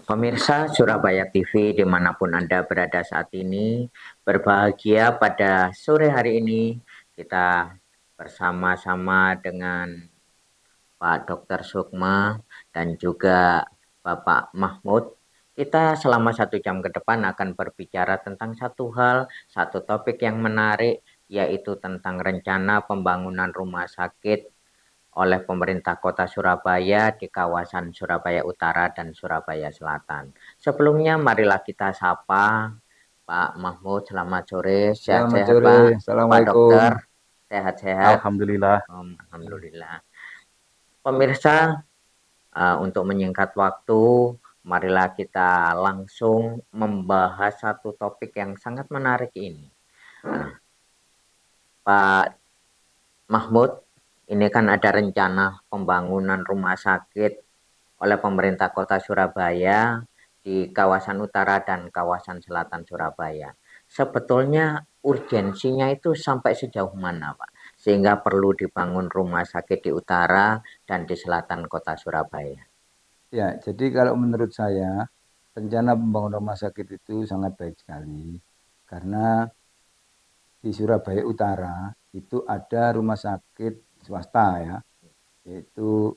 Pemirsa Surabaya TV dimanapun Anda berada saat ini, berbahagia pada sore hari ini kita bersama-sama dengan Pak Dr. Sukma dan juga Bapak Mahmud. Kita selama 1 jam ke depan akan berbicara tentang satu hal, satu topik yang menarik, yaitu tentang rencana pembangunan rumah sakit oleh pemerintah kota Surabaya di kawasan Surabaya Utara dan Surabaya Selatan. Sebelumnya marilah kita sapa Pak Mahmud, selamat sore, Selamat sehat-sehat sore, Pak. Pak Assalamualaikum. Dokter, sehat-sehat. Alhamdulillah. Alhamdulillah. Pemirsa, untuk menyingkat waktu, marilah kita langsung membahas satu topik yang sangat menarik ini. Pak Mahmud, ini kan ada rencana pembangunan rumah sakit oleh pemerintah kota Surabaya di kawasan utara dan kawasan selatan Surabaya. Sebetulnya urgensinya itu sampai sejauh mana, Pak? Sehingga perlu dibangun rumah sakit di utara dan di selatan kota Surabaya. Ya, jadi kalau menurut saya rencana pembangunan rumah sakit itu sangat baik sekali karena di Surabaya Utara itu ada rumah sakit swasta ya, yaitu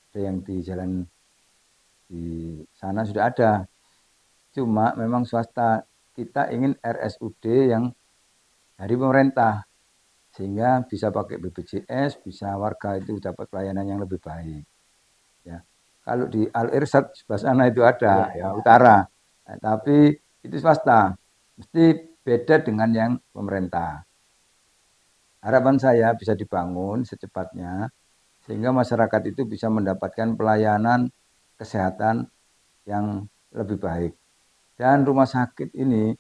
ada yang di jalan di sana sudah ada. Cuma memang swasta kita ingin RSUD yang dari pemerintah sehingga bisa pakai BPJS, bisa warga itu dapat pelayanan yang lebih baik. Ya. Kalau di Al Irsyad sebelah sana itu ada ya utara, nah, tapi itu swasta, mesti beda dengan yang pemerintah. Harapan saya bisa dibangun secepatnya sehingga masyarakat itu bisa mendapatkan pelayanan kesehatan yang lebih baik. Dan rumah sakit ini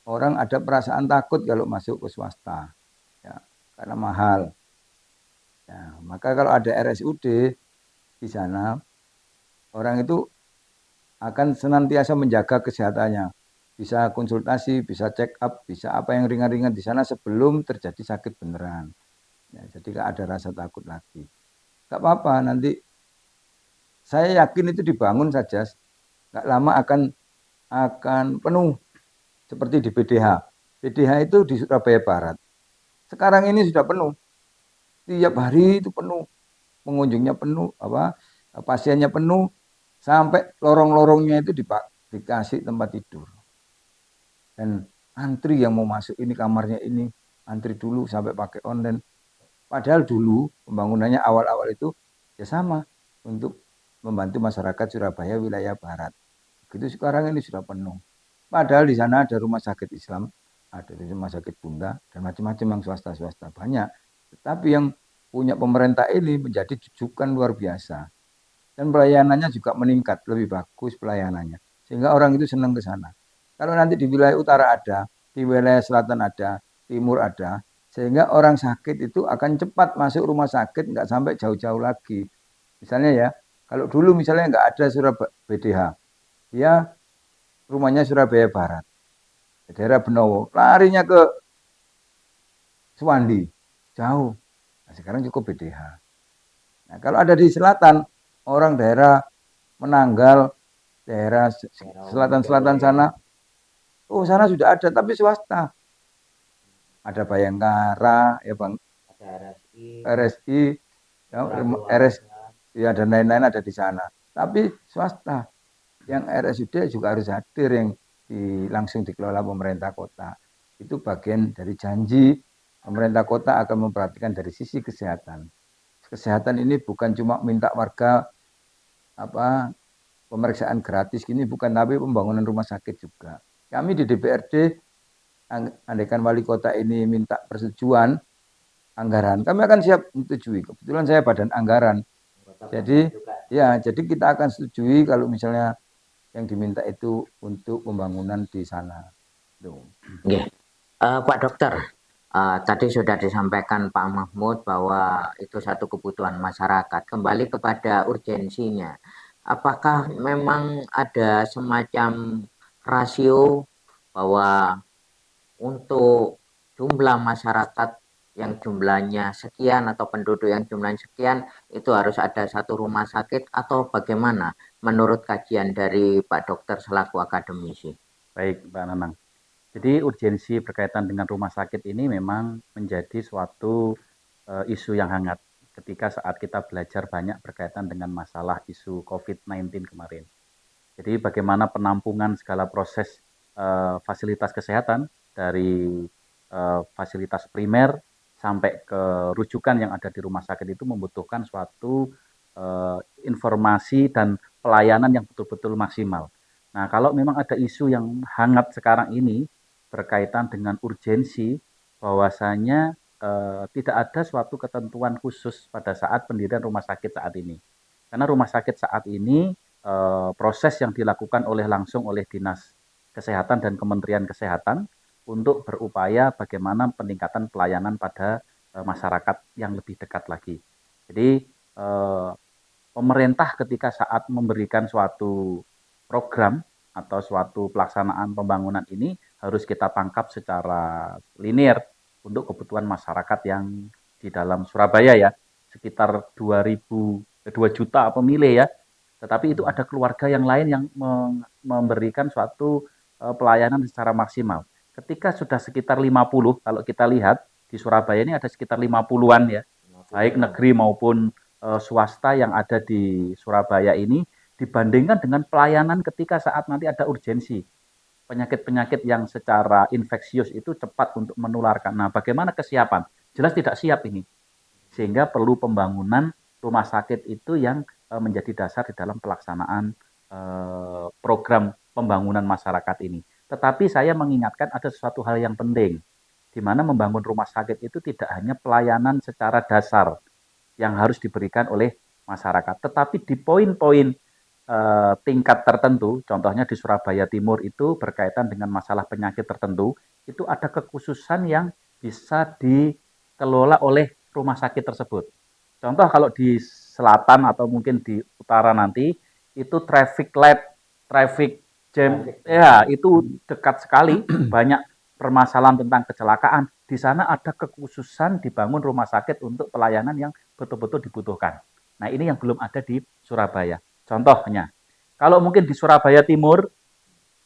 orang ada perasaan takut kalau masuk ke swasta, ya, karena mahal. Ya, maka kalau ada RSUD di sana, orang itu akan senantiasa menjaga kesehatannya. Bisa konsultasi, bisa check up, bisa apa yang ringan-ringan di sana sebelum terjadi sakit beneran. Ya, jadi gak ada rasa takut lagi. Gak apa-apa, nanti saya yakin itu dibangun saja, gak lama akan penuh seperti di BDH. BDH itu di Surabaya Barat. Sekarang ini sudah penuh. Tiap hari itu penuh. Pengunjungnya penuh, pasiennya penuh, sampai lorong-lorongnya itu dikasih tempat tidur. Dan antri yang mau masuk ini kamarnya ini, antri dulu sampai pakai online. Padahal dulu pembangunannya awal-awal itu ya sama untuk membantu masyarakat Surabaya wilayah barat. Begitu sekarang ini sudah penuh. Padahal di sana ada rumah sakit Islam, ada rumah sakit Bunda, dan macam-macam yang swasta-swasta banyak. Tetapi yang punya pemerintah ini menjadi jujukan luar biasa. Dan pelayanannya juga meningkat, lebih bagus pelayanannya. Sehingga orang itu senang ke sana. Kalau nanti di wilayah utara ada, di wilayah selatan ada, timur ada, sehingga orang sakit itu akan cepat masuk rumah sakit, nggak sampai jauh-jauh lagi. Misalnya ya, kalau dulu misalnya nggak ada Surabaya BDH, dia rumahnya Surabaya Barat, daerah Benowo, larinya ke Suwandi, jauh. Nah, sekarang cukup BDH. Nah, kalau ada di selatan, orang daerah Menanggal, daerah selatan-selatan sana, oh sana sudah ada, tapi swasta. Ada Bayangkara, ya Bang, Ada RSI, ya, RS, ya dan lain-lain ada di sana. Tapi swasta, yang RSUD juga harus hadir yang langsung dikelola pemerintah kota. Itu bagian dari janji pemerintah kota akan memperhatikan dari sisi kesehatan. Kesehatan ini bukan cuma minta warga pemeriksaan gratis gini, bukan, tapi pembangunan rumah sakit juga. Kami di DPRD, andaikan wali kota ini minta persetujuan anggaran, kami akan siap menyetujui. Kebetulan saya badan anggaran. Jadi ya, jadi kita akan setujui kalau misalnya yang diminta itu untuk pembangunan di sana. Tuh. Yeah. Pak Dokter, tadi sudah disampaikan Pak Mahmud bahwa itu satu kebutuhan masyarakat. Kembali kepada urgensinya, apakah memang ada semacam rasio bahwa untuk jumlah masyarakat yang jumlahnya sekian atau penduduk yang jumlahnya sekian itu harus ada satu rumah sakit atau bagaimana menurut kajian dari Pak Dokter selaku akademisi? Baik, Mbak Nanang. Jadi urgensi berkaitan dengan rumah sakit ini memang menjadi suatu isu yang hangat ketika saat kita belajar banyak berkaitan dengan masalah isu COVID-19 kemarin. Jadi bagaimana penampungan segala proses fasilitas kesehatan dari fasilitas primer sampai ke rujukan yang ada di rumah sakit itu membutuhkan suatu informasi dan pelayanan yang betul-betul maksimal. Nah, kalau memang ada isu yang hangat sekarang ini berkaitan dengan urgensi, bahwasanya tidak ada suatu ketentuan khusus pada saat pendirian rumah sakit saat ini. Karena rumah sakit saat ini proses yang dilakukan langsung oleh Dinas Kesehatan dan Kementerian Kesehatan untuk berupaya bagaimana peningkatan pelayanan pada masyarakat yang lebih dekat lagi. Jadi pemerintah ketika saat memberikan suatu program atau suatu pelaksanaan pembangunan ini harus kita tangkap secara linear untuk kebutuhan masyarakat yang di dalam Surabaya ya, sekitar 2 juta pemilih ya. Tetapi itu ada keluarga yang lain yang memberikan suatu pelayanan secara maksimal. Ketika sudah sekitar 50, kalau kita lihat di Surabaya ini ada sekitar 50-an ya, baik negeri maupun swasta yang ada di Surabaya ini dibandingkan dengan pelayanan ketika saat nanti ada urgensi penyakit-penyakit yang secara infeksius itu cepat untuk menularkan. Nah, bagaimana kesiapan? Jelas tidak siap ini. Sehingga perlu pembangunan rumah sakit itu yang menjadi dasar di dalam pelaksanaan program pembangunan masyarakat ini. Tetapi saya mengingatkan ada sesuatu hal yang penting, di mana membangun rumah sakit itu tidak hanya pelayanan secara dasar, yang harus diberikan oleh masyarakat. Tetapi di poin-poin tingkat tertentu, contohnya di Surabaya Timur itu berkaitan dengan masalah penyakit tertentu, itu ada kekhususan yang bisa dikelola oleh rumah sakit tersebut. Contoh kalau di selatan atau mungkin di utara nanti, itu traffic light, traffic jam, ya itu dekat sekali, banyak permasalahan tentang kecelakaan. Di sana ada kekhususan dibangun rumah sakit untuk pelayanan yang betul-betul dibutuhkan. Nah, ini yang belum ada di Surabaya. Contohnya, kalau mungkin di Surabaya Timur,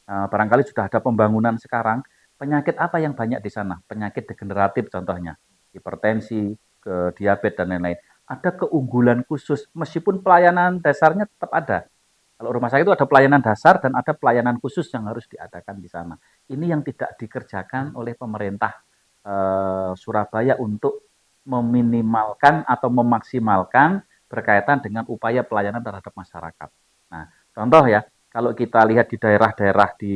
barangkali sudah ada pembangunan sekarang, penyakit apa yang banyak di sana? Penyakit degeneratif contohnya, hipertensi, ke diabetes dan lain-lain. Ada keunggulan khusus, meskipun pelayanan dasarnya tetap ada. Kalau rumah sakit itu ada pelayanan dasar dan ada pelayanan khusus yang harus diadakan di sana. Ini yang tidak dikerjakan oleh pemerintah Surabaya untuk meminimalkan atau memaksimalkan berkaitan dengan upaya pelayanan terhadap masyarakat. Nah, contoh ya, kalau kita lihat di daerah-daerah di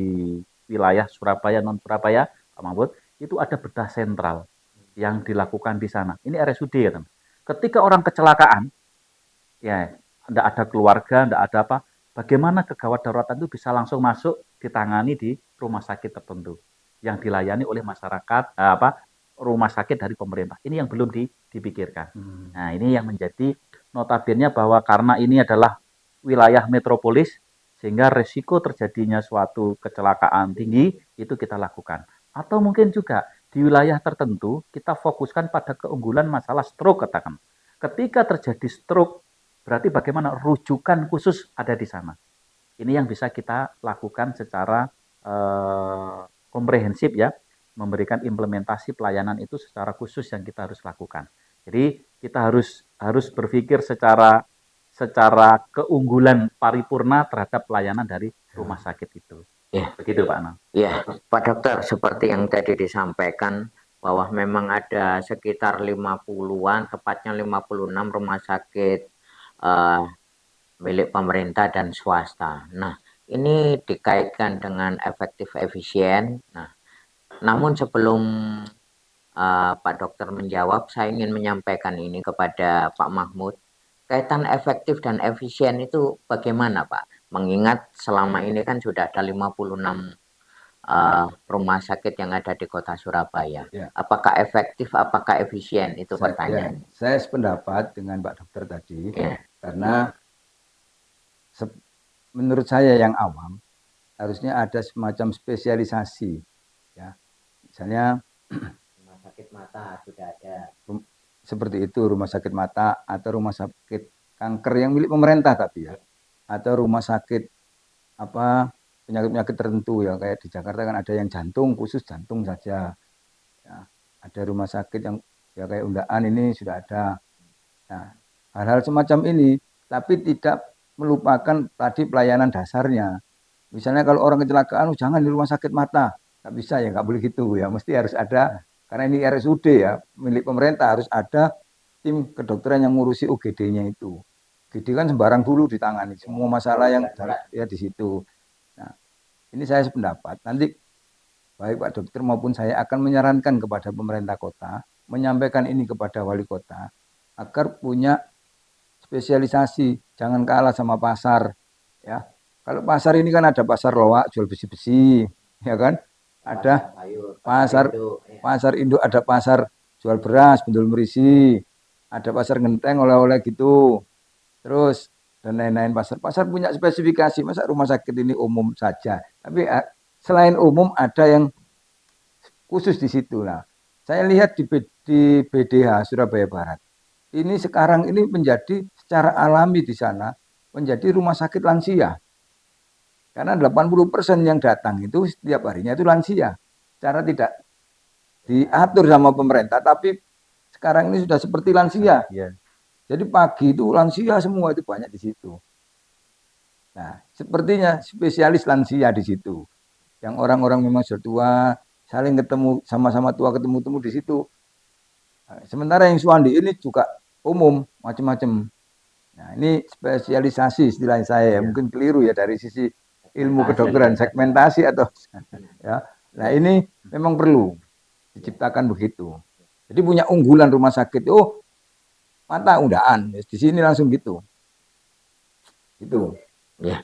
wilayah Surabaya, non Surabaya, Pak Mahfud, itu ada bedah sentral yang dilakukan di sana. Ini RSUD ya, teman. Ketika orang kecelakaan, ya, tidak ada keluarga, tidak ada apa, bagaimana kegawat daruratan itu bisa langsung masuk ditangani di rumah sakit tertentu yang dilayani oleh masyarakat, rumah sakit dari pemerintah. Ini yang belum dipikirkan. Nah, ini yang menjadi notabene bahwa karena ini adalah wilayah metropolis, sehingga resiko terjadinya suatu kecelakaan tinggi itu kita lakukan. Atau mungkin juga di wilayah tertentu kita fokuskan pada keunggulan masalah stroke katakan. Ketika terjadi stroke, berarti bagaimana rujukan khusus ada di sana. Ini yang bisa kita lakukan secara komprehensif ya, memberikan implementasi pelayanan itu secara khusus yang kita harus lakukan. Jadi kita harus berpikir secara keunggulan paripurna terhadap pelayanan dari rumah sakit itu. Ya. Begitu Pak Anang. Ya, Pak Dokter, seperti yang tadi disampaikan bahwa memang ada sekitar 50-an, tepatnya 56 rumah sakit milik pemerintah dan swasta. Nah, ini dikaitkan dengan efektif efisien. Nah, namun sebelum Pak Dokter menjawab, saya ingin menyampaikan ini kepada Pak Mahmud. Kaitan efektif dan efisien itu bagaimana, Pak? Mengingat selama ini kan sudah ada 56 rumah sakit yang ada di kota Surabaya. Ya. Apakah efektif, apakah efisien? Itu pertanyaan. Saya sependapat dengan Pak Dokter tadi, ya. Karena menurut saya yang awam, harusnya ada semacam spesialisasi. Ya. Misalnya sakit mata sudah ada. Seperti itu, rumah sakit mata atau rumah sakit kanker yang milik pemerintah tapi ya, atau rumah sakit apa penyakit-penyakit tertentu ya, kayak di Jakarta kan ada yang jantung, khusus jantung saja ya. Ada rumah sakit yang ya kayak Undaan ini sudah ada. Nah, hal-hal semacam ini tapi tidak melupakan tadi pelayanan dasarnya. Misalnya kalau orang kecelakaan, jangan di rumah sakit mata, nggak bisa ya, nggak boleh gitu ya, mesti harus ada, karena ini RSUD ya, milik pemerintah, harus ada tim kedokteran yang ngurusi UGD-nya itu. UGD kan sembarang dulu ditangani, semua masalah yang ya di situ. Nah, ini saya sependapat, nanti baik Pak Dokter maupun saya akan menyarankan kepada pemerintah kota, menyampaikan ini kepada wali kota, agar punya spesialisasi, jangan kalah sama pasar, ya. Kalau pasar ini kan ada pasar loak jual besi-besi, ya kan? Ada pasar induk, ada pasar jual beras, bendul merisi, ada pasar ngenteng oleh-oleh gitu. Terus dan lain-lain pasar punya spesifikasi, masa rumah sakit ini umum saja. Tapi selain umum ada yang khusus di situ lah. Saya lihat di BDH Surabaya Barat. Ini sekarang ini menjadi secara alami di sana menjadi rumah sakit lansia. Karena 80% yang datang itu setiap harinya itu lansia. Secara tidak diatur sama pemerintah, tapi sekarang ini sudah seperti lansia. Ya. Jadi pagi itu lansia semua, itu banyak di situ. Nah, sepertinya spesialis lansia di situ. Yang orang-orang memang sudah tua, saling ketemu, sama-sama tua ketemu-temu di situ. Nah, sementara yang Suwandi ini juga umum, macam-macam. Nah, ini spesialisasi istilah saya, mungkin keliru ya dari sisi ilmu kedokteran, segmentasi atau ya. Nah, ini memang perlu diciptakan begitu. Jadi punya unggulan rumah sakit, oh mata Undaan, di sini langsung gitu. Gitu. Ya.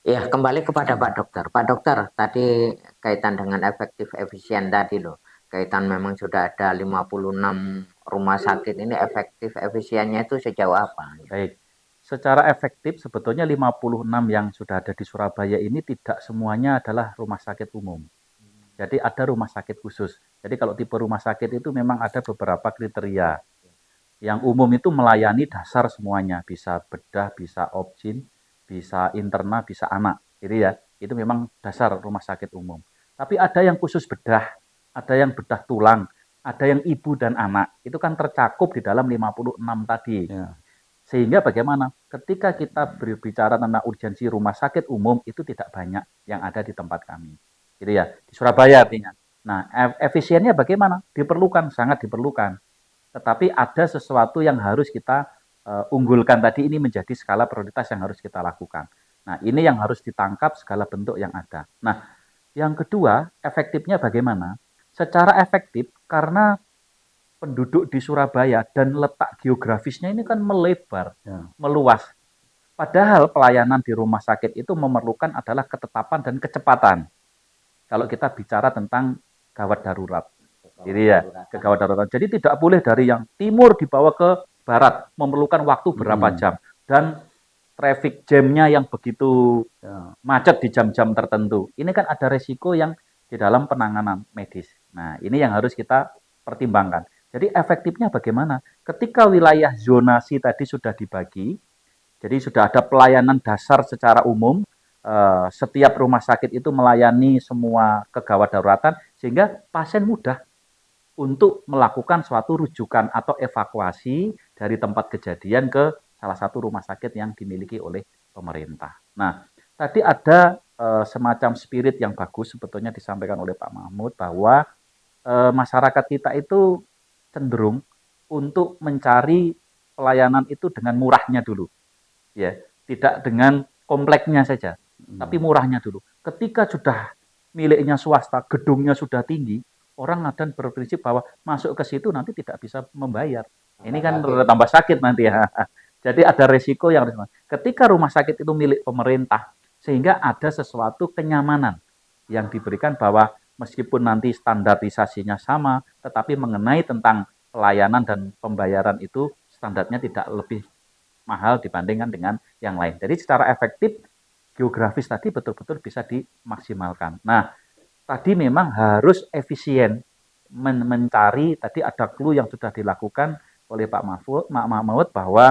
Ya, kembali kepada Pak Dokter. Pak Dokter, tadi kaitan dengan efektif efisien tadi loh. Kaitan memang sudah ada 56 rumah sakit, ini efektif efisiennya itu sejauh apa? Baik. Secara efektif sebetulnya 56 yang sudah ada di Surabaya ini tidak semuanya adalah rumah sakit umum. Jadi ada rumah sakit khusus. Jadi kalau tipe rumah sakit itu memang ada beberapa kriteria. Yang umum itu melayani dasar semuanya, bisa bedah, bisa obgyn, bisa interna, bisa anak. Jadi ya, itu memang dasar rumah sakit umum. Tapi ada yang khusus bedah, ada yang bedah tulang, ada yang ibu dan anak. Itu kan tercakup di dalam 56 tadi. Ya. Sehingga bagaimana? Ketika kita berbicara tentang urgensi rumah sakit umum, itu tidak banyak yang ada di tempat kami. Gitu ya, di Surabaya artinya. Nah, efisiennya bagaimana? Diperlukan, sangat diperlukan. Tetapi ada sesuatu yang harus kita unggulkan tadi, ini menjadi skala prioritas yang harus kita lakukan. Nah, ini yang harus ditangkap segala bentuk yang ada. Nah, yang kedua, efektifnya bagaimana? Secara efektif, karena penduduk di Surabaya dan letak geografisnya ini kan melebar, meluas. Padahal pelayanan di rumah sakit itu memerlukan adalah ketetapan dan kecepatan. Kalau kita bicara tentang gawat darurat. Jadi ya, kegawat darurat. Jadi tidak boleh dari yang timur dibawa ke barat, memerlukan waktu berapa jam. Dan traffic jamnya yang begitu macet di jam-jam tertentu. Ini kan ada resiko yang di dalam penanganan medis. Nah, ini yang harus kita pertimbangkan. Jadi efektifnya bagaimana? Ketika wilayah zonasi tadi sudah dibagi, jadi sudah ada pelayanan dasar secara umum, setiap rumah sakit itu melayani semua kegawat daruratan, sehingga pasien mudah untuk melakukan suatu rujukan atau evakuasi dari tempat kejadian ke salah satu rumah sakit yang dimiliki oleh pemerintah. Nah, tadi ada semacam spirit yang bagus sebetulnya disampaikan oleh Pak Mahmud bahwa masyarakat kita itu cenderung untuk mencari pelayanan itu dengan murahnya dulu, ya, tidak dengan kompleknya saja, tapi murahnya dulu. Ketika sudah miliknya swasta, gedungnya sudah tinggi, orang akan berprinsip bahwa masuk ke situ nanti tidak bisa membayar. Ini kan tambah sakit nanti ya. Jadi ada resiko yang harus. Ketika rumah sakit itu milik pemerintah, sehingga ada sesuatu kenyamanan yang diberikan bahwa meskipun nanti standarisasinya sama, tetapi mengenai tentang pelayanan dan pembayaran itu standarnya tidak lebih mahal dibandingkan dengan yang lain. Jadi secara efektif, geografis tadi betul-betul bisa dimaksimalkan. Nah, tadi memang harus efisien. mencari, tadi ada clue yang sudah dilakukan oleh Pak Mahfud bahwa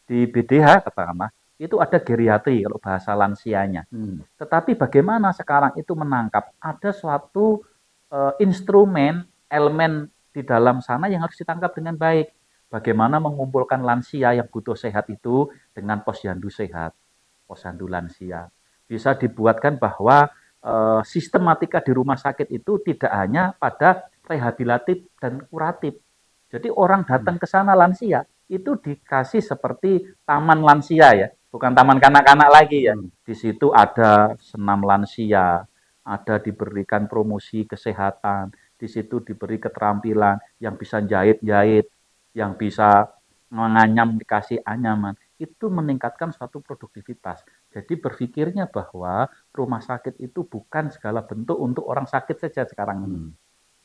di BDH katakanlah itu ada geriatri kalau bahasa lansianya. Tetapi bagaimana sekarang itu menangkap ada suatu instrumen, elemen di dalam sana yang harus ditangkap dengan baik. Bagaimana mengumpulkan lansia yang butuh sehat itu dengan posyandu sehat, posyandu lansia. Bisa dibuatkan bahwa sistematika di rumah sakit itu tidak hanya pada rehabilitatif dan kuratif. Jadi orang datang ke sana lansia itu dikasih seperti taman lansia ya, bukan taman kanak-kanak lagi ya. Di situ ada senam lansia, ada diberikan promosi kesehatan, di situ diberi keterampilan yang bisa jahit-jahit, yang bisa menganyam dikasih anyaman. Itu meningkatkan suatu produktivitas. Jadi berpikirnya bahwa rumah sakit itu bukan segala bentuk untuk orang sakit saja sekarang ini.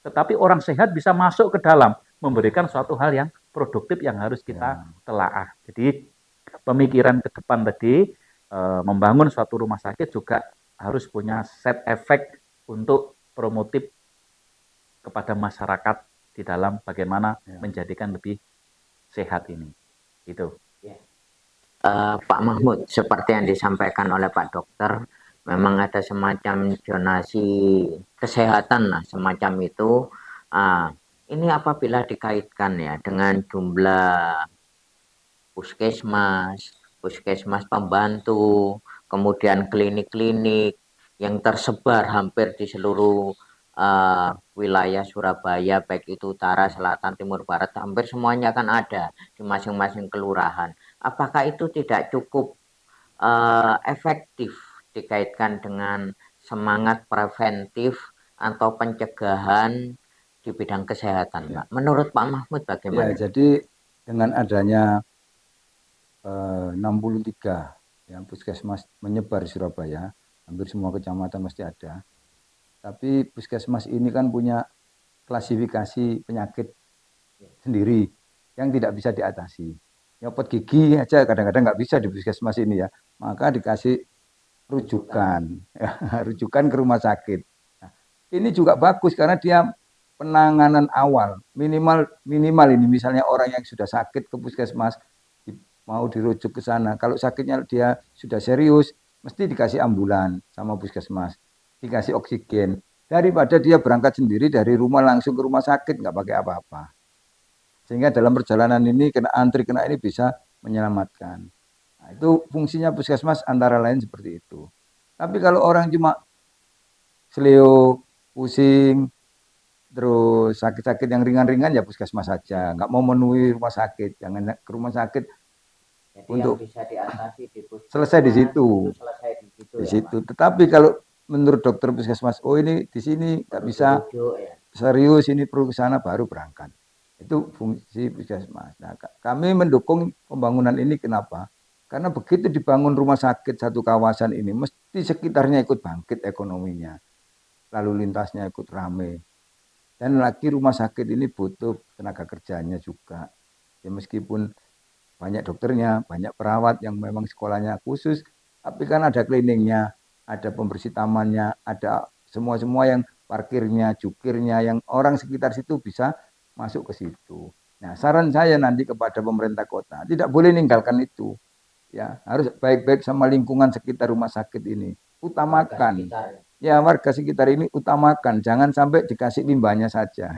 Tetapi orang sehat bisa masuk ke dalam, memberikan suatu hal yang produktif yang harus kita telaah. Jadi pemikiran ke depan tadi, membangun suatu rumah sakit juga harus punya set efek untuk promotif kepada masyarakat di dalam bagaimana menjadikan lebih sehat ini. Itu. Pak Mahmud, seperti yang disampaikan oleh Pak Dokter, memang ada semacam zonasi kesehatan lah, semacam itu. Ini apabila dikaitkan ya dengan jumlah puskesmas pembantu, kemudian klinik-klinik yang tersebar hampir di seluruh wilayah Surabaya, baik itu utara, selatan, timur, barat, hampir semuanya kan ada di masing-masing kelurahan. Apakah itu tidak cukup efektif dikaitkan dengan semangat preventif atau pencegahan di bidang kesehatan, Pak? Menurut Pak Mahmud bagaimana? Jadi dengan adanya 63 yang puskesmas menyebar di Surabaya, hampir semua kecamatan mesti ada. Tapi puskesmas ini kan punya klasifikasi penyakit sendiri yang tidak bisa diatasi. Nyopot gigi aja kadang-kadang nggak bisa di puskesmas ini ya, maka dikasih rujukan, rujukan ke rumah sakit. Nah, ini juga bagus karena dia penanganan awal minimal ini misalnya orang yang sudah sakit ke puskesmas mau dirujuk ke sana. Kalau sakitnya dia sudah serius, mesti dikasih ambulan sama puskesmas, dikasih oksigen. Daripada dia berangkat sendiri dari rumah langsung ke rumah sakit, nggak pakai apa-apa. Sehingga dalam perjalanan ini kena antri, kena ini bisa menyelamatkan. Nah, itu fungsinya puskesmas antara lain seperti itu. Tapi kalau orang cuma seleo, pusing, terus sakit-sakit yang ringan-ringan ya puskesmas saja. Nggak mau memenuhi rumah sakit, jangan ke rumah sakit. Jadi untuk bisa diatasi di puskesmas, selesai di situ. Selesai di situ. Di situ. Ya, tetapi kalau menurut dokter puskesmas, oh ini di sini nggak bisa serius, ini perlu ke sana baru berangkat. Itu fungsi puskesmas. Nah, kami mendukung pembangunan ini kenapa? Karena begitu dibangun rumah sakit satu kawasan ini, mesti sekitarnya ikut bangkit ekonominya, lalu lintasnya ikut rame. Dan lagi rumah sakit ini butuh tenaga kerjanya juga. Ya meskipun banyak dokternya, banyak perawat yang memang sekolahnya khusus, tapi kan ada cleaningnya, ada pembersih tamannya, ada semua yang parkirnya, jukirnya, yang orang sekitar situ bisa masuk ke situ. Nah, saran saya nanti kepada pemerintah kota, tidak boleh ninggalkan itu. Ya, harus baik-baik sama lingkungan sekitar rumah sakit ini. Utamakan. Warga sekitar ini utamakan, jangan sampai dikasih limbahnya saja.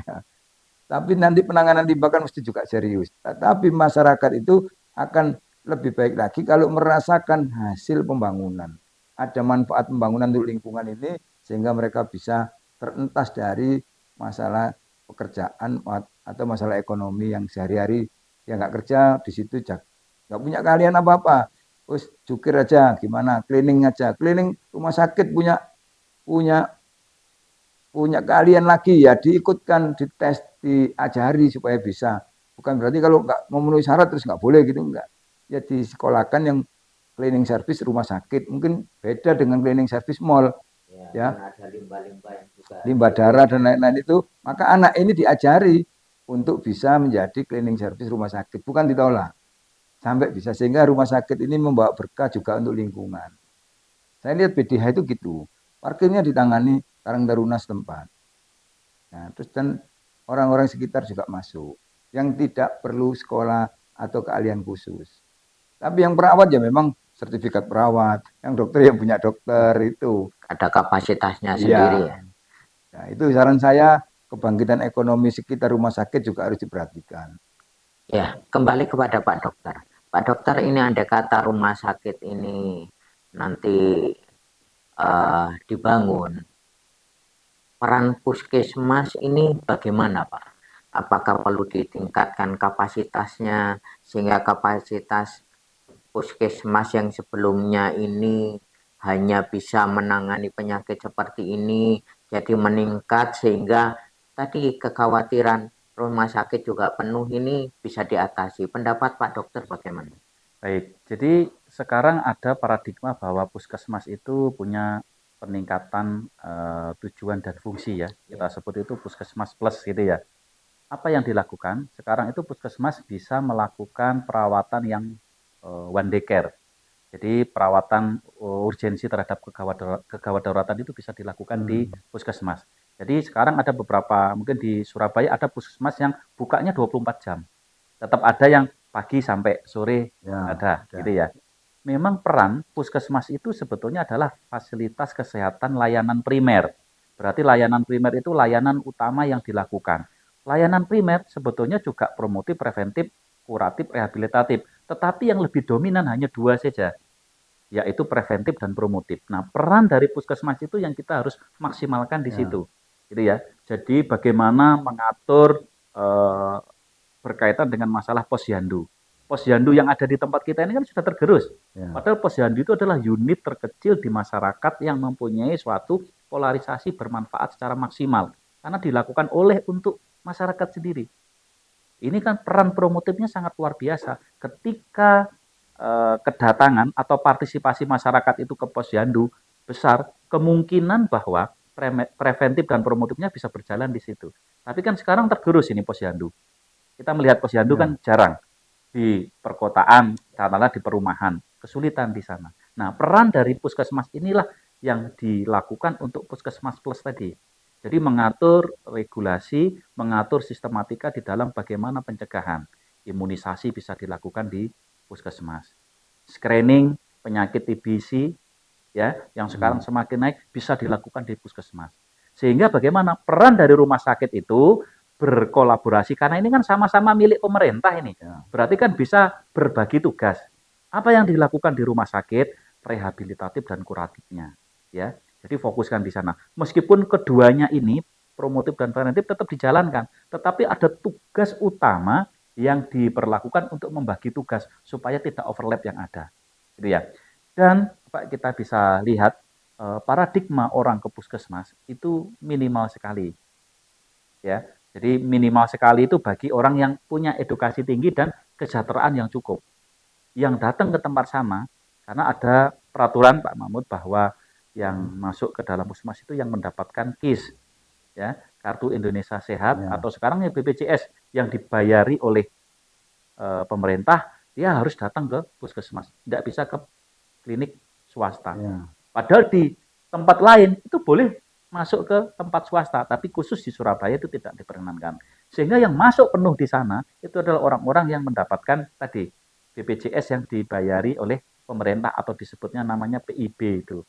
Tapi nanti penanganan limbah kan mesti juga serius. Tapi masyarakat itu akan lebih baik lagi kalau merasakan hasil pembangunan. Ada manfaat pembangunan untuk lingkungan ini sehingga mereka bisa terentas dari masalah pekerjaan atau masalah ekonomi yang sehari-hari ya nggak kerja di situ nggak punya keahlian apa-apa. Terus jukir aja gimana, cleaning aja. Cleaning rumah sakit punya keahlian lagi ya, diikutkan, dites, diajari supaya bisa. Bukan berarti kalau nggak memenuhi syarat terus nggak boleh gitu, enggak. Ya disekolahkan yang cleaning service rumah sakit, mungkin beda dengan cleaning service mall. Ya. Ada limbah-limbah yang juga. Limbah darah dan lain-lain itu, maka anak ini diajari untuk bisa menjadi cleaning service rumah sakit, bukan ditolak. Sampai bisa sehingga rumah sakit ini membawa berkah juga untuk lingkungan. Saya lihat BDH itu gitu. Parkirnya ditangani Karang Taruna setempat. Nah, terus dan orang-orang sekitar juga masuk. Yang tidak perlu sekolah atau keahlian khusus. Tapi yang perawat ya memang sertifikat perawat, yang dokter yang punya dokter itu. Ada kapasitasnya sendiri Iya. ya. Nah, itu saran saya, kebangkitan ekonomi sekitar rumah sakit juga harus diperhatikan. Ya, kembali kepada Pak Dokter. Pak Dokter, ini ada kata rumah sakit ini nanti dibangun. Peran puskesmas ini bagaimana, Pak? Apakah perlu ditingkatkan kapasitasnya sehingga kapasitas puskesmas yang sebelumnya ini hanya bisa menangani penyakit seperti ini jadi meningkat sehingga tadi kekhawatiran rumah sakit juga penuh ini bisa diatasi. Pendapat Pak Dokter bagaimana? Baik, jadi sekarang ada paradigma bahwa puskesmas itu punya peningkatan tujuan dan fungsi ya. Kita sebut itu puskesmas plus gitu ya. Apa yang dilakukan? Sekarang itu puskesmas bisa melakukan perawatan yang one day care. Jadi perawatan urgensi terhadap kegawat dauratan itu bisa dilakukan di puskesmas. Jadi sekarang ada beberapa, mungkin di Surabaya ada puskesmas yang bukanya 24 jam. Tetap ada yang pagi sampai sore Ya, ada, gitu ya. Memang peran puskesmas itu sebetulnya adalah fasilitas kesehatan layanan primer. Berarti layanan primer itu layanan utama yang dilakukan. Layanan primer sebetulnya juga promotif, preventif, kuratif, rehabilitatif. Tetapi yang lebih dominan hanya dua saja, yaitu preventif dan promotif. Nah, peran dari puskesmas itu yang kita harus maksimalkan di situ. Gitu ya. Jadi bagaimana mengatur berkaitan dengan masalah posyandu. Posyandu yang ada di tempat kita ini kan sudah tergerus. Padahal posyandu itu adalah unit terkecil di masyarakat yang mempunyai suatu polarisasi bermanfaat secara maksimal. Karena dilakukan oleh untuk masyarakat sendiri. Ini kan peran promotifnya sangat luar biasa. Ketika kedatangan atau partisipasi masyarakat itu ke posyandu besar, kemungkinan bahwa preventif dan promotifnya bisa berjalan di situ. Tapi kan sekarang tergerus ini posyandu. Kita melihat posyandu kan jarang di perkotaan, katakanlah di perumahan, kesulitan di sana. Nah, peran dari puskesmas inilah yang dilakukan untuk puskesmas plus tadi. Jadi mengatur regulasi, mengatur sistematika di dalam bagaimana pencegahan. Imunisasi bisa dilakukan di puskesmas. Screening penyakit TBC ya, yang sekarang semakin naik bisa dilakukan di puskesmas. Sehingga bagaimana peran dari rumah sakit itu berkolaborasi karena ini kan sama-sama milik pemerintah ini. Berarti kan bisa berbagi tugas. Apa yang dilakukan di rumah sakit, rehabilitatif dan kuratifnya, ya. Jadi fokuskan di sana. Meskipun keduanya ini promotif dan preventif tetap dijalankan, tetapi ada tugas utama yang diperlakukan untuk membagi tugas supaya tidak overlap yang ada. Gitu ya. Dan Pak, kita bisa lihat paradigma orang ke puskesmas itu minimal sekali. Ya. Jadi minimal sekali itu bagi orang yang punya edukasi tinggi dan kesejahteraan yang cukup. Yang datang ke tempat sana karena ada peraturan Pak Mahmud bahwa yang masuk ke dalam puskesmas itu yang mendapatkan KIS, ya, Kartu Indonesia Sehat atau sekarang ya BPJS yang dibayari oleh pemerintah, dia harus datang ke puskesmas, tidak bisa ke klinik swasta. Padahal di tempat lain itu boleh masuk ke tempat swasta, tapi khusus di Surabaya itu tidak diperkenankan. Sehingga yang masuk penuh di sana itu adalah orang-orang yang mendapatkan tadi BPJS yang dibayari oleh pemerintah atau disebutnya namanya PIB itu.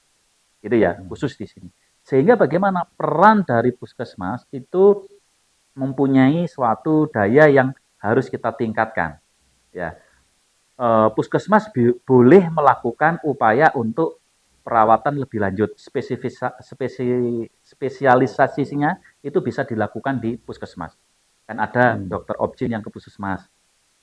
Gitu ya, khusus di sini. Sehingga bagaimana peran dari puskesmas itu mempunyai suatu daya yang harus kita tingkatkan. Ya, puskesmas boleh melakukan upaya untuk perawatan lebih lanjut. Spesialisasinya itu bisa dilakukan di puskesmas. Kan ada dokter objin yang ke puskesmas,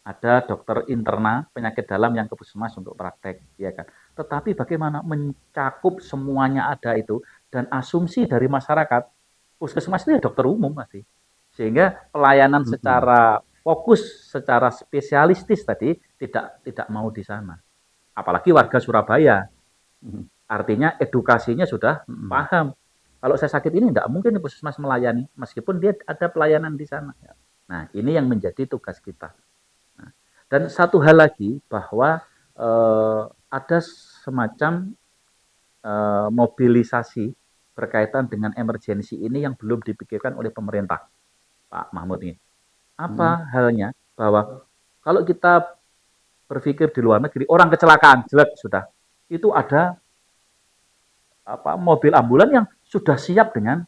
ada dokter interna penyakit dalam yang ke puskesmas untuk praktek, ya kan. Tetapi bagaimana mencakup semuanya ada itu dan asumsi dari masyarakat puskesmas itu ya dokter umum masih. Sehingga pelayanan secara fokus, secara spesialistis tadi tidak mau di sana. Apalagi warga Surabaya. Artinya edukasinya sudah paham. Kalau saya sakit ini tidak mungkin puskesmas melayani, meskipun dia ada pelayanan di sana. Nah, ini yang menjadi tugas kita. Nah, dan satu hal lagi bahwa ada semacam mobilisasi berkaitan dengan emergensi ini yang belum dipikirkan oleh pemerintah. Pak Mahmud ini. Hmm. Apa halnya bahwa kalau kita berpikir di luar negeri, orang kecelakaan, jelek sudah. Itu ada mobil ambulan yang sudah siap dengan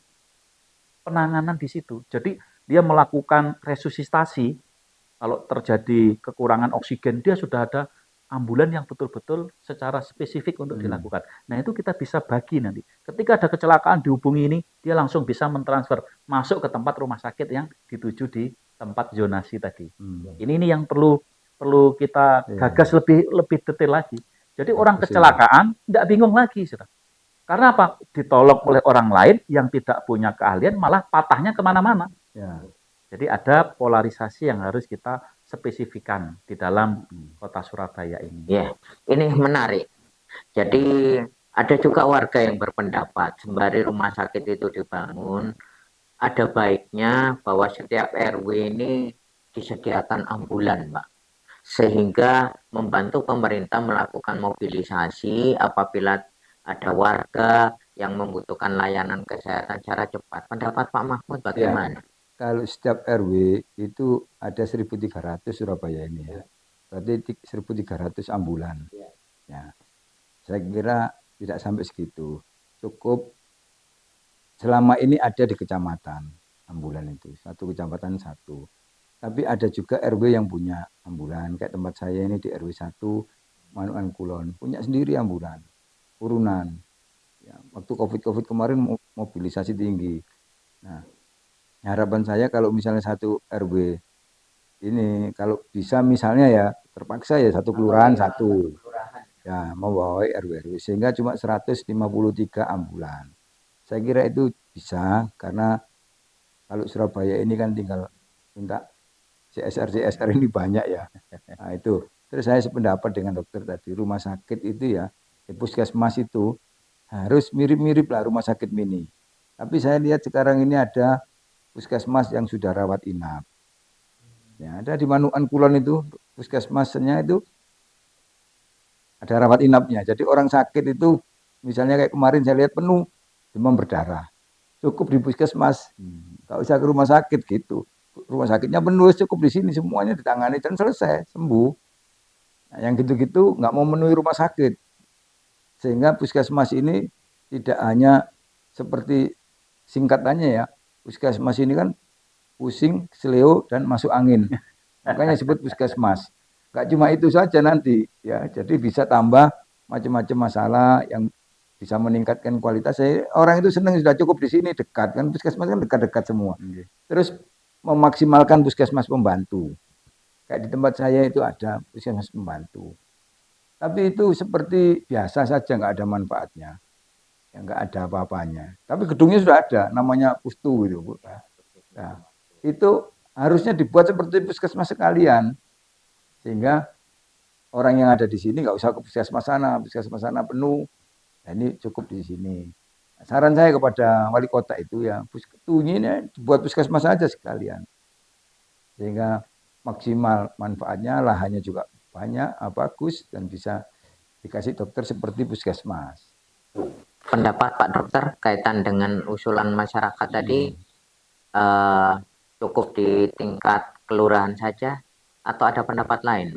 penanganan di situ. Jadi dia melakukan resusitasi. Kalau terjadi kekurangan oksigen, dia sudah ada ambulan yang betul-betul secara spesifik untuk dilakukan. Nah, itu kita bisa bagi nanti. Ketika ada kecelakaan dihubungi ini, dia langsung bisa mentransfer masuk ke tempat rumah sakit yang dituju di tempat zonasi tadi. Ini yang perlu perlu kita gagas lebih lebih detail lagi. Jadi orang Bagus ini. kecelakaan tidak bingung lagi, sudah. Karena apa? Ditolong oleh orang lain yang tidak punya keahlian, malah patahnya kemana-mana. Ya. Jadi ada polarisasi yang harus kita spesifikkan di dalam kota Surabaya ini. Ya, ini menarik. Jadi ada juga warga yang berpendapat sembari rumah sakit itu dibangun, ada baiknya bahwa setiap RW ini disediakan ambulan, Pak. Sehingga membantu pemerintah melakukan mobilisasi apabila ada warga yang membutuhkan layanan kesehatan secara cepat. Pendapat Pak Mahmud bagaimana? Kalau setiap RW itu ada 1.300 Surabaya ini ya. Berarti 1.300 ambulan. Ya. Saya kira tidak sampai segitu. Cukup selama ini ada di kecamatan ambulan itu. Satu kecamatan satu. Tapi ada juga RW yang punya ambulan. Kayak tempat saya ini di RW 1 Manukan Kulon. Punya sendiri ambulan. Urunan. Ya, waktu COVID kemarin mobilisasi tinggi. Nah, harapan saya kalau misalnya satu RW ini kalau bisa misalnya ya terpaksa ya satu kelurahan satu ya membawa RW sehingga cuma 153 ambulan. Saya kira itu bisa karena kalau Surabaya ini kan tinggal minta CSR ini banyak ya. Nah itu. Terus saya sependapat dengan dokter tadi rumah sakit itu ya puskesmas itu harus mirip-mirip lah rumah sakit mini. Tapi saya lihat sekarang ini ada puskesmas yang sudah rawat inap. Ya, ada di Manukan Kulon itu puskesmasnya itu ada rawat inapnya. Jadi orang sakit itu misalnya kayak kemarin saya lihat penuh demam berdarah. Cukup di puskesmas. Gak usah ke rumah sakit gitu. Rumah sakitnya penuh cukup di sini semuanya ditangani dan selesai sembuh. Nah, yang gitu-gitu nggak mau memenuhi rumah sakit. Sehingga puskesmas ini tidak hanya seperti singkatannya ya. Puskesmas ini kan pusing, seleo, dan masuk angin. Makanya disebut puskesmas. Gak cuma itu saja nanti, ya. Jadi bisa tambah macam-macam masalah yang bisa meningkatkan kualitas. Orang itu senang sudah cukup di sini dekat kan puskesmas kan dekat-dekat semua. Terus memaksimalkan puskesmas pembantu. Kayak di tempat saya itu ada puskesmas pembantu. Tapi itu seperti biasa saja, nggak ada manfaatnya, ya nggak ada apa-apanya. Tapi gedungnya sudah ada, namanya Pustu gitu. Nah, itu harusnya dibuat seperti puskesmas sekalian, sehingga orang yang ada di sini nggak usah ke puskesmas sana penuh. Nah, ini cukup di sini. Saran saya kepada wali kota itu ya, ini buat puskesmas saja sekalian, sehingga maksimal manfaatnya, lahannya juga banyak, bagus dan bisa dikasih dokter seperti puskesmas. Pendapat Pak Dokter kaitan dengan usulan masyarakat tadi cukup di tingkat kelurahan saja atau ada pendapat lain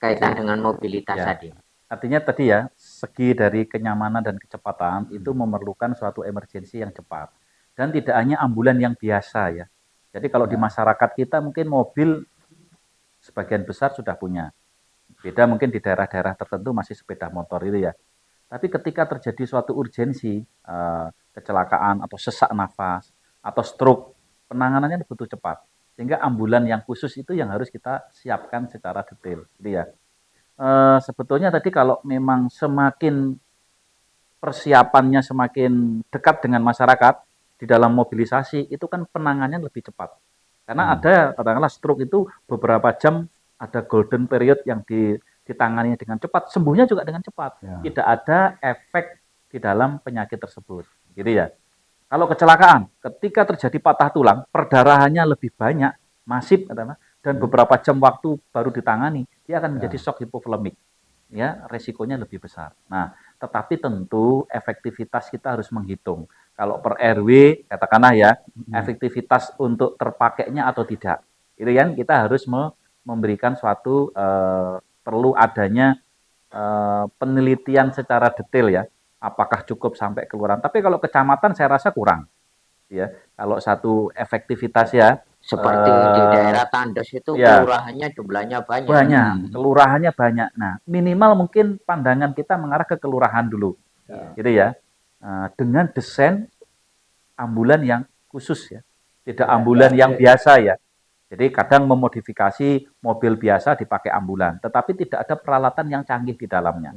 kaitan dengan mobilitas tadi? Artinya tadi ya, segi dari kenyamanan dan kecepatan itu memerlukan suatu emergensi yang cepat. Dan tidak hanya ambulan yang biasa ya. Jadi kalau di masyarakat kita mungkin mobil sebagian besar sudah punya. Beda mungkin di daerah-daerah tertentu masih sepeda motor itu ya. Tapi ketika terjadi suatu urgensi, kecelakaan atau sesak nafas atau stroke, penanganannya butuh cepat. Sehingga ambulan yang khusus itu yang harus kita siapkan secara detail. Gitu ya. Sebetulnya tadi kalau memang semakin persiapannya semakin dekat dengan masyarakat di dalam mobilisasi, itu kan penanganannya lebih cepat. Karena ada katakanlah stroke itu beberapa jam ada golden period yang ditangani dengan cepat, sembuhnya juga dengan cepat. Tidak ada efek di dalam penyakit tersebut. Gitu ya. Kalau kecelakaan, ketika terjadi patah tulang, perdarahannya lebih banyak, masif katakanlah, dan beberapa jam waktu baru ditangani, dia akan menjadi shock hipovolemik. Ya, resikonya lebih besar. Nah, tetapi tentu efektivitas kita harus menghitung. kalau per RW katakanlah ya, efektivitas untuk terpakainya atau tidak. Itu kan kita harus memberikan suatu perlu adanya penelitian secara detail ya, apakah cukup sampai kelurahan. Tapi kalau kecamatan saya rasa kurang ya. Kalau satu efektivitas ya Seperti di daerah Tandes itu ya kelurahannya jumlahnya banyak. banyak, kelurahannya banyak. Nah, minimal mungkin pandangan kita mengarah ke kelurahan dulu. Gitu ya. Dengan desain ambulan yang khusus ya. Tidak ambulan yang biasa ya. Jadi kadang memodifikasi mobil biasa dipakai ambulan, tetapi tidak ada peralatan yang canggih di dalamnya.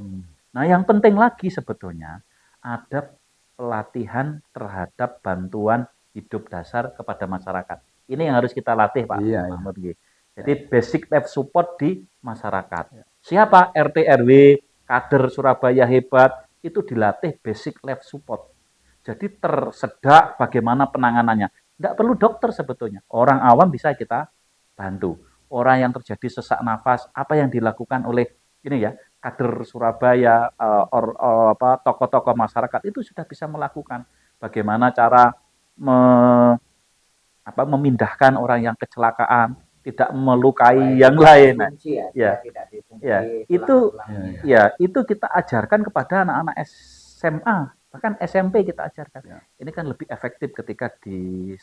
Nah, yang penting lagi sebetulnya ada pelatihan terhadap bantuan hidup dasar kepada masyarakat. Ini yang harus kita latih, Pak Mahmud. Jadi basic life support di masyarakat. Siapa RT RW, kader Surabaya hebat itu dilatih basic life support. Jadi tersedak bagaimana penanganannya. Tidak perlu dokter sebetulnya. Orang awam bisa kita bantu. Orang yang terjadi sesak nafas, apa yang dilakukan oleh ini ya kader Surabaya, tokoh-tokoh masyarakat itu sudah bisa melakukan. Bagaimana cara memindahkan orang yang kecelakaan, tidak melukai yang lain. Itu kita ajarkan kepada anak-anak SMA. Bahkan SMP kita ajarkan. Ini kan lebih efektif ketika di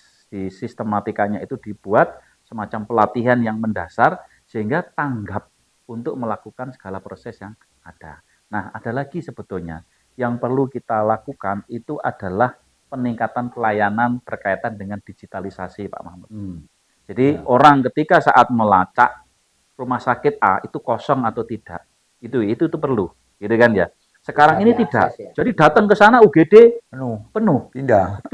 sistematikanya itu dibuat semacam pelatihan yang mendasar sehingga tanggap untuk melakukan segala proses yang ada. Nah, ada lagi sebetulnya yang perlu kita lakukan itu adalah peningkatan pelayanan berkaitan dengan digitalisasi, Pak Mahmud. Jadi orang ketika saat melacak rumah sakit A itu kosong atau tidak, itu perlu, gitu kan ya. Sekarang ini tidak. Jadi datang ke sana UGD penuh. Pindah.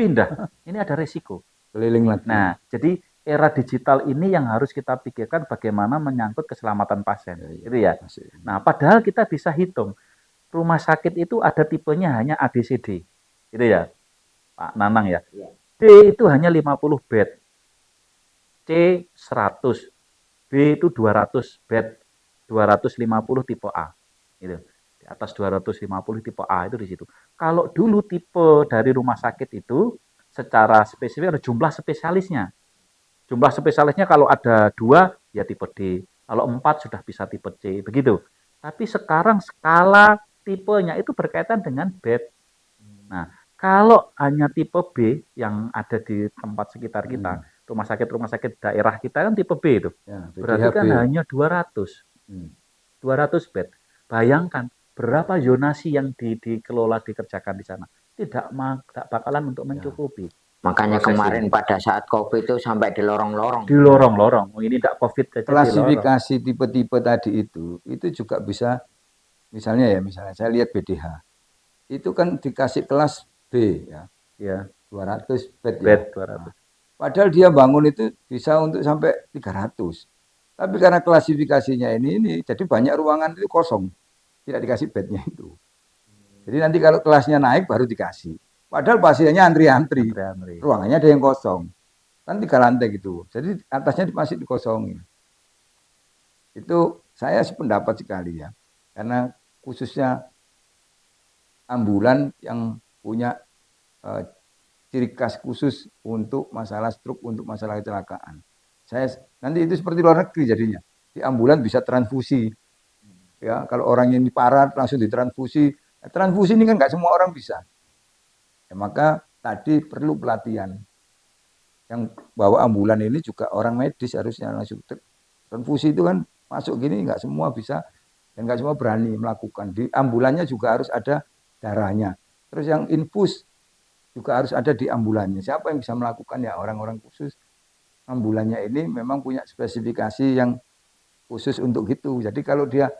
Ini ada resiko. Keliling lagi. Nah, jadi era digital ini yang harus kita pikirkan bagaimana menyangkut keselamatan pasien. Gitu ya. Nah, padahal kita bisa hitung. Rumah sakit itu ada tipenya hanya ABCD. Gitu ya. Pak Nanang ya. D itu hanya 50 bed. C 100. B itu 200 bed. 250 tipe A. Gitu. Di atas 250 tipe A itu di situ. Kalau dulu tipe dari rumah sakit itu secara spesifik ada jumlah spesialisnya. Jumlah spesialisnya kalau ada 2 ya tipe D. Kalau 4 sudah bisa tipe C. Begitu. Tapi sekarang skala tipenya itu berkaitan dengan bed. Nah, kalau hanya tipe B yang ada di tempat sekitar kita, rumah sakit daerah kita kan tipe B itu. Berarti kan hanya 200. 200 bed. Bayangkan berapa zonasi yang dikelola dikerjakan di sana. Tidak bakalan untuk mencukupi. Makanya kemarin pada saat COVID itu sampai di lorong-lorong. Di lorong-lorong. Ini tidak COVID saja. Klasifikasi tipe-tipe tadi itu juga bisa, misalnya saya lihat BDH. Itu kan dikasih kelas B ya. 200 bed ya. 200. Padahal dia bangun itu bisa untuk sampai 300. Tapi karena klasifikasinya ini jadi banyak ruangan itu kosong. Tidak dikasih bednya itu. Jadi nanti kalau kelasnya naik baru dikasih. Padahal pasiennya antri-antri. Ruangannya ada yang kosong. Kan 3 lantai gitu. Jadi atasnya masih dikosongin. Itu saya sependapat sekali ya. Karena khususnya ambulan yang punya ciri khas khusus untuk masalah stroke, untuk masalah kecelakaan. Nanti itu seperti luar negeri jadinya. Di ambulan bisa transfusi. Ya, kalau orang yang parah langsung ditransfusi. Transfusi ini kan nggak semua orang bisa. Ya, maka tadi perlu pelatihan. Yang bawa ambulan ini juga orang medis harusnya langsung. Transfusi itu kan masuk gini nggak semua bisa dan nggak semua berani melakukan. Di ambulannya juga harus ada darahnya. Terus yang infus juga harus ada di ambulannya. Siapa yang bisa melakukan ya orang-orang khusus. Ambulannya ini memang punya spesifikasi yang khusus untuk gitu. Jadi kalau dia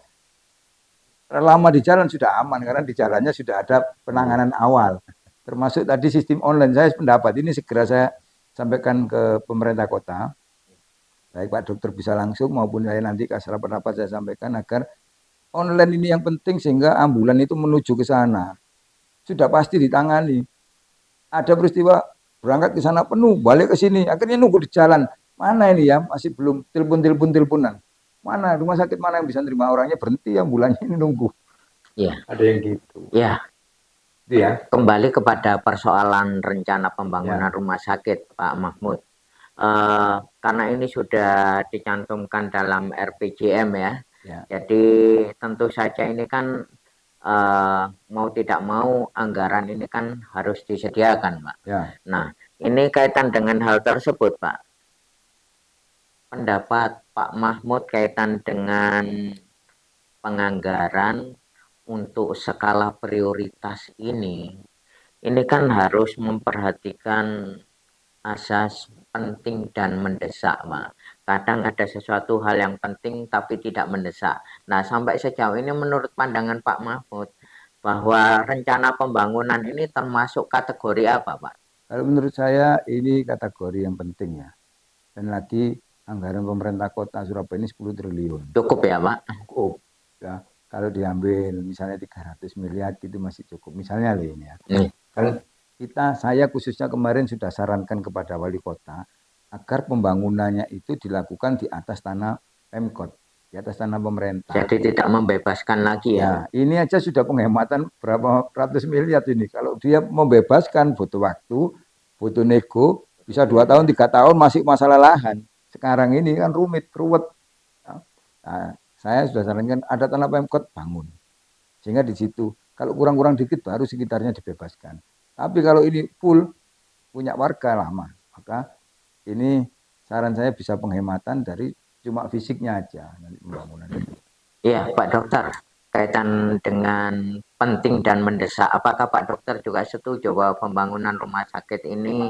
lama di jalan sudah aman karena di jalannya sudah ada penanganan awal. Termasuk tadi sistem online. Saya pendapat ini segera saya sampaikan ke pemerintah kota. Baik Pak Dokter bisa langsung maupun saya nanti kasih pendapat saya sampaikan agar online ini yang penting sehingga ambulan itu menuju ke sana. Sudah pasti ditangani. Ada peristiwa berangkat ke sana penuh, balik ke sini, akhirnya nunggu di jalan. Mana ini ya, masih belum teleponan. Mana rumah sakit mana yang bisa nerima orangnya berhenti ambulannya ini nunggu. Iya. Ada yang gitu. Iya. Itu ya. Kembali kepada persoalan rencana pembangunan Ya. rumah sakit, Pak Mahmud. Karena ini sudah dicantumkan dalam RPJM ya. Ya. Jadi tentu saja ini kan mau tidak mau anggaran ini kan harus disediakan, Pak. Ya. Nah, ini kaitan dengan hal tersebut, Pak. Pendapat Pak Mahmud kaitan dengan penganggaran untuk skala prioritas ini kan harus memperhatikan asas penting dan mendesak, Pak. Kadang ada sesuatu hal yang penting tapi tidak mendesak. Nah, sampai sejauh ini menurut pandangan Pak Mahmud, bahwa rencana pembangunan ini termasuk kategori apa, Pak? Kalau menurut saya ini kategori yang penting ya. Dan lagi anggaran pemerintah kota Surabaya ini 10 triliun. Cukup ya, Pak? Cukup. Ya, kalau diambil misalnya 300 miliar gitu masih cukup. Misalnya loh ini ya. Kalau saya khususnya kemarin sudah sarankan kepada wali kota agar pembangunannya itu dilakukan di atas tanah Pemkot, di atas tanah pemerintah. Jadi tidak membebaskan lagi ya? Ya, ini aja sudah penghematan berapa ratus miliar ini. Kalau dia membebaskan butuh waktu, butuh nego, bisa 2 tahun, 3 tahun masih masalah lahan. Sekarang ini kan rumit, ruwet. Nah, saya sudah sarankan ada tanah Pemkot bangun. Sehingga di situ kalau kurang-kurang dikit baru sekitarnya dibebaskan. Tapi kalau ini full punya warga lama, maka ini saran saya bisa penghematan dari cuma fisiknya aja nanti pembangunan itu. Iya, Pak Dokter, kaitan dengan penting dan mendesak, apakah Pak Dokter juga setuju bahwa pembangunan rumah sakit ini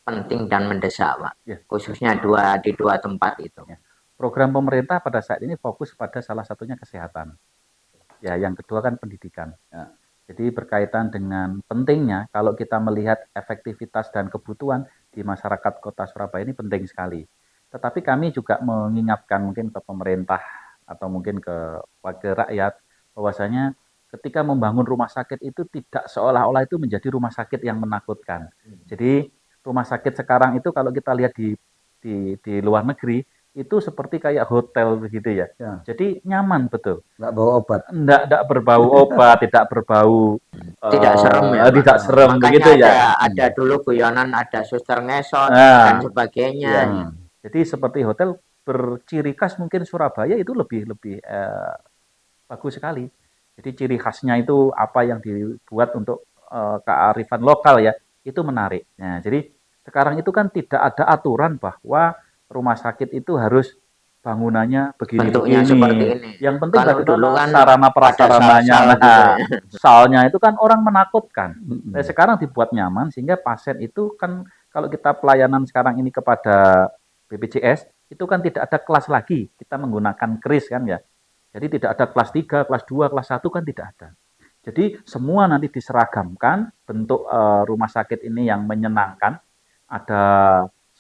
penting dan mendesak, Pak? Ya. Khususnya di dua tempat itu. Ya. Program pemerintah pada saat ini fokus pada salah satunya kesehatan. Ya, yang kedua kan pendidikan. Ya. Jadi berkaitan dengan pentingnya kalau kita melihat efektivitas dan kebutuhan di masyarakat Kota Surabaya ini penting sekali. Tetapi kami juga mengingatkan mungkin ke pemerintah atau mungkin ke wakil rakyat bahwasanya ketika membangun rumah sakit itu tidak seolah-olah itu menjadi rumah sakit yang menakutkan. Jadi rumah sakit sekarang itu kalau kita lihat di luar negeri itu seperti kayak hotel begitu ya. Jadi nyaman betul. Nggak bawa obat. Nggak berbau obat, tidak berbau tidak serem ya, tidak serem begitu ya. Ada dulu guyonan, ada suster ngesot dan sebagainya. Ya. Jadi seperti hotel berciri khas mungkin Surabaya itu lebih bagus sekali. Jadi ciri khasnya itu apa yang dibuat untuk kearifan lokal ya, itu menarik. Nah, jadi sekarang itu kan tidak ada aturan bahwa rumah sakit itu harus bangunannya begini-begini. Seperti ini. Yang penting dulu kan sarana prasarananya. Salnya itu kan orang menakutkan. Nah, sekarang dibuat nyaman sehingga pasien itu kan kalau kita pelayanan sekarang ini kepada BPJS itu kan tidak ada kelas lagi. Kita menggunakan kris kan ya. Jadi tidak ada kelas 3, kelas 2, kelas 1 kan tidak ada. Jadi semua nanti diseragamkan bentuk rumah sakit ini yang menyenangkan. Ada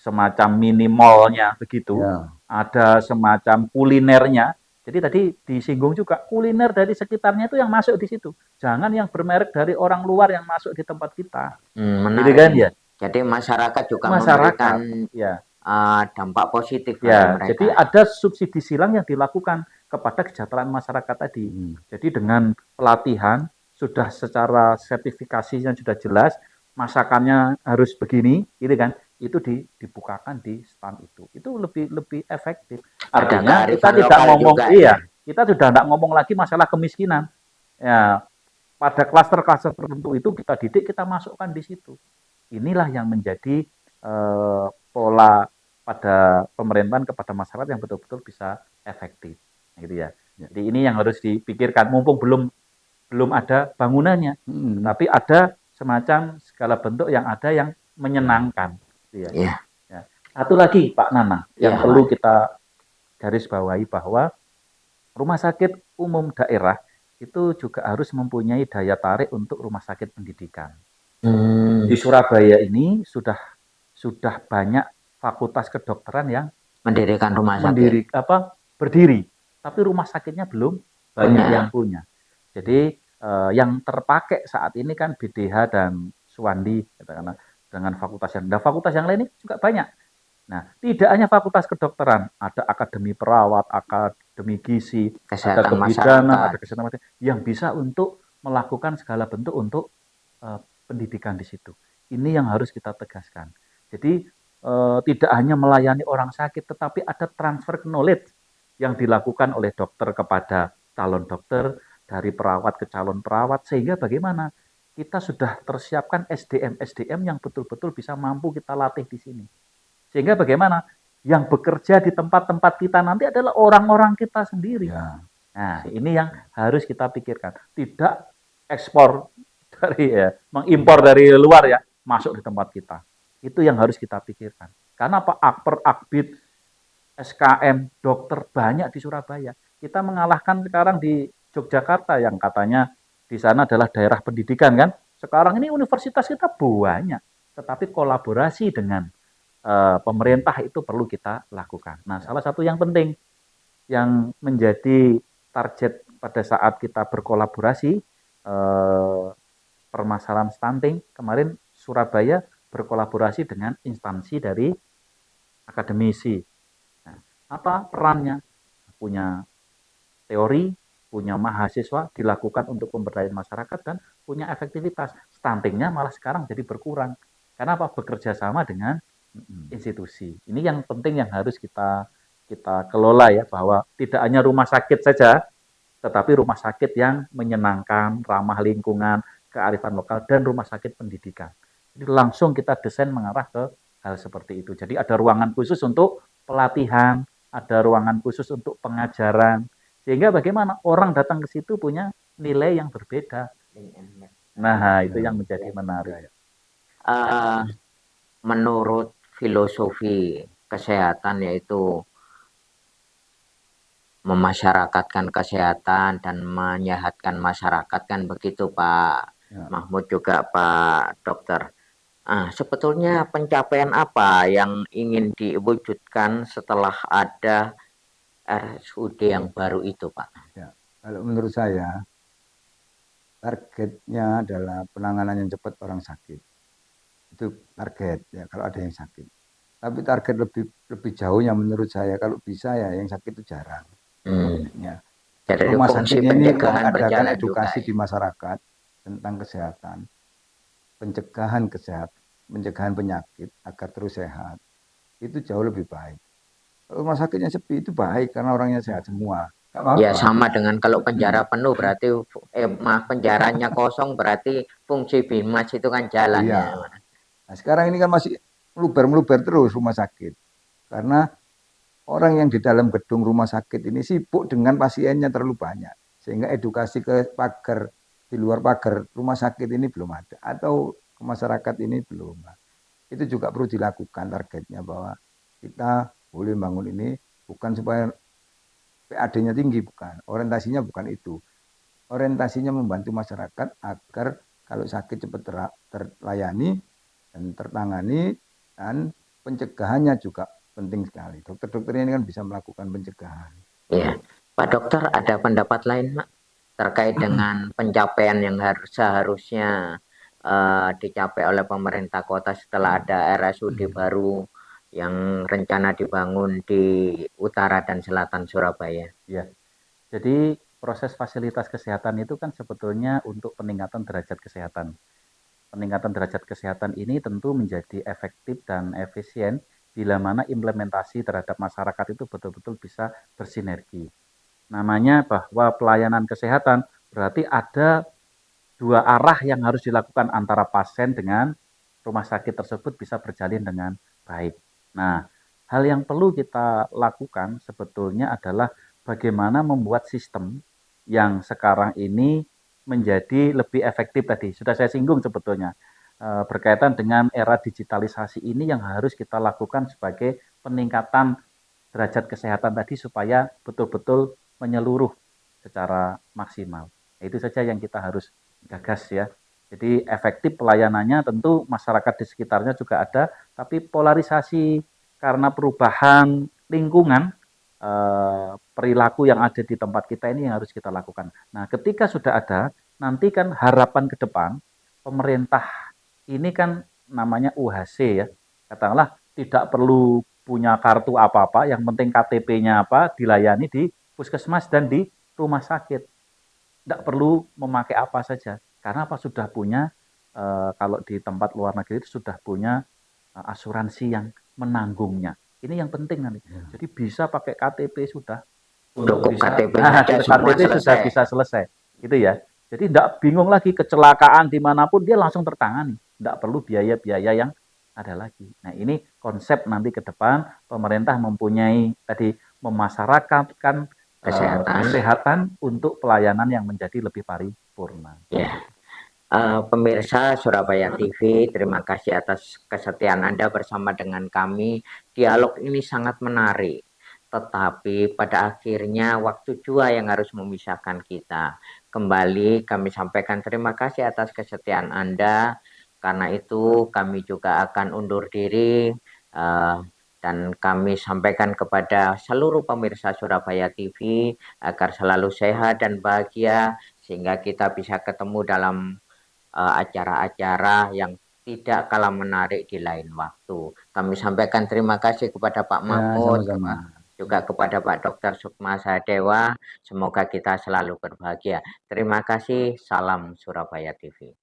semacam mini mall-nya begitu. Ya. Ada semacam kulinernya. Jadi tadi disinggung juga kuliner dari sekitarnya itu yang masuk di situ. Jangan yang bermerek dari orang luar yang masuk di tempat kita. Menarik. Kan, ya? Jadi masyarakat juga memberikan ya. Dampak positif ya, mereka. Jadi ada subsidi silang yang dilakukan kepada kesejahteraan masyarakat tadi. Jadi dengan pelatihan sudah secara sertifikasinya sudah jelas, masakannya harus begini, gitu kan? Itu dibukakan di stand itu lebih efektif. Artinya kita tidak ngomong juga, kita sudah tidak ngomong lagi masalah kemiskinan. Ya, pada klaster-klaster tertentu itu kita didik, kita masukkan di situ. Inilah yang menjadi pola pada pemerintahan kepada masyarakat yang betul-betul bisa efektif, gitu ya. Jadi ini yang harus dipikirkan. Mumpung belum ada bangunannya, tapi ada semacam segala bentuk yang ada yang menyenangkan. Ya. Satu lagi Pak Nana yang perlu kita garis bawahi bahwa rumah sakit umum daerah itu juga harus mempunyai daya tarik untuk rumah sakit pendidikan. Di Surabaya ini sudah banyak fakultas kedokteran yang mendirikan rumah sakit. Berdiri, tapi rumah sakitnya belum banyak yang punya. Jadi yang terpakai saat ini kan BDH dan Suwandi, katakanlah, dengan fakultas yang lain ini juga banyak. Nah, tidak hanya fakultas kedokteran, ada akademi perawat, akademi gizi, ada kebidanan, ada kesehatan yang bisa untuk melakukan segala bentuk untuk pendidikan di situ. Ini yang harus kita tegaskan. Jadi tidak hanya melayani orang sakit, tetapi ada transfer knowledge yang dilakukan oleh dokter kepada calon dokter, dari perawat ke calon perawat, sehingga bagaimana kita sudah tersiapkan SDM-SDM yang betul-betul bisa mampu kita latih di sini. Sehingga bagaimana yang bekerja di tempat-tempat kita nanti adalah orang-orang kita sendiri. Ya. Nah, ini yang harus kita pikirkan. Tidak ekspor dari mengimpor dari luar ya, masuk di tempat kita. Itu yang harus kita pikirkan. Karena apa? Akper, Akbid, SKM, dokter banyak di Surabaya. Kita mengalahkan sekarang di Yogyakarta yang katanya di sana adalah daerah pendidikan kan. Sekarang ini universitas kita banyak, tetapi kolaborasi dengan pemerintah itu perlu kita lakukan. Nah, salah satu yang penting yang menjadi target pada saat kita berkolaborasi permasalahan stunting, kemarin Surabaya berkolaborasi dengan instansi dari akademisi. Nah, apa perannya? Punya teori, punya mahasiswa, dilakukan untuk pemberdayaan masyarakat dan punya efektivitas. Stuntingnya malah sekarang jadi berkurang. Karena apa? Bekerja sama dengan institusi. Ini yang penting yang harus kita kelola ya, bahwa tidak hanya rumah sakit saja, tetapi rumah sakit yang menyenangkan, ramah lingkungan, kearifan lokal, dan rumah sakit pendidikan. Jadi langsung kita desain mengarah ke hal seperti itu. Jadi ada ruangan khusus untuk pelatihan, ada ruangan khusus untuk pengajaran, sehingga bagaimana orang datang ke situ punya nilai yang berbeda. Nah, itu yang menjadi menarik. Menurut filosofi kesehatan yaitu memasyarakatkan kesehatan dan menyehatkan masyarakat kan begitu Pak Mahmud juga Pak Dokter. Sebetulnya pencapaian apa yang ingin diwujudkan setelah ada RSUD yang baru itu Pak? Ya, kalau menurut saya targetnya adalah penanganan yang cepat orang sakit. Itu target ya kalau ada yang sakit. Tapi target lebih jauhnya menurut saya kalau bisa ya yang sakit itu jarang. Ya. Jadi Rumah fungsi sakit ini pencegahan mengadakan berjalan edukasi juga, di masyarakat tentang kesehatan, pencegahan kesehatan, pencegahan penyakit agar terus sehat. Itu jauh lebih baik. Kalau rumah sakitnya sepi itu baik karena orangnya sehat semua. Ya sama dengan kalau penjara penuh berarti penjaranya kosong berarti fungsi Bimas itu kan jalan Iya. ya. Nah, sekarang ini kan masih meluber-meluber terus rumah sakit. Karena orang yang di dalam gedung rumah sakit ini sibuk dengan pasiennya terlalu banyak. Sehingga edukasi ke pagar, di luar pagar rumah sakit ini belum ada. Atau ke masyarakat ini belum. Itu juga perlu dilakukan targetnya bahwa kita boleh bangun ini bukan supaya PAD-nya tinggi, bukan. Orientasinya bukan itu. Orientasinya membantu masyarakat agar kalau sakit cepat terlayani dan tertangani, dan pencegahannya juga penting sekali. Dokter-dokter ini kan bisa melakukan pencegahan. Iya, Pak Dokter ada pendapat lain Pak terkait dengan pencapaian yang seharusnya dicapai oleh pemerintah kota setelah ada RSUD baru yang rencana dibangun di utara dan selatan Surabaya. Ya, jadi proses fasilitas kesehatan itu kan sebetulnya untuk peningkatan derajat kesehatan. Peningkatan derajat kesehatan ini tentu menjadi efektif dan efisien bila mana implementasi terhadap masyarakat itu betul-betul bisa bersinergi. Namanya bahwa pelayanan kesehatan berarti ada dua arah yang harus dilakukan antara pasien dengan rumah sakit tersebut bisa berjalin dengan baik. Nah, hal yang perlu kita lakukan sebetulnya adalah bagaimana membuat sistem yang sekarang ini menjadi lebih efektif tadi. Sudah saya singgung sebetulnya berkaitan dengan era digitalisasi ini yang harus kita lakukan sebagai peningkatan derajat kesehatan tadi supaya betul-betul menyeluruh secara maksimal. Itu saja yang kita harus gagas ya. Jadi efektif pelayanannya tentu masyarakat di sekitarnya juga ada, tapi polarisasi karena perubahan lingkungan, perilaku yang ada di tempat kita ini yang harus kita lakukan. Nah, ketika sudah ada, nanti kan harapan ke depan, pemerintah ini kan namanya UHC ya, katakanlah tidak perlu punya kartu apa-apa, yang penting KTP-nya apa, dilayani di puskesmas dan di rumah sakit. Tidak perlu memakai apa saja. Karena apa? Sudah punya kalau di tempat luar negeri itu sudah punya asuransi yang menanggungnya. Ini yang penting nanti. Jadi bisa pakai KTP sudah untuk Cukup bisa KTP nah, saja semua KTP sudah selesai. bisa selesai, gitu ya. Jadi tidak bingung lagi kecelakaan dimanapun dia langsung tertangani, tidak perlu biaya-biaya yang ada lagi. Nah ini konsep nanti ke depan pemerintah mempunyai tadi memasyarakatkan kesehatan untuk pelayanan yang menjadi lebih paripurna. Ya. Pemirsa Surabaya TV, terima kasih atas kesetiaan Anda bersama dengan kami. Dialog ini sangat menarik, tetapi pada akhirnya waktu jua yang harus memisahkan kita. Kembali kami sampaikan terima kasih atas kesetiaan Anda. Karena itu kami juga akan undur diri dan kami sampaikan kepada seluruh pemirsa Surabaya TV agar selalu sehat dan bahagia sehingga kita bisa ketemu dalam acara-acara yang tidak kalah menarik di lain waktu. Kami sampaikan terima kasih kepada Pak Mahmud, juga kepada Pak Dr. Sukma Sadewa. Semoga kita selalu berbahagia. Terima kasih. Salam Surabaya TV.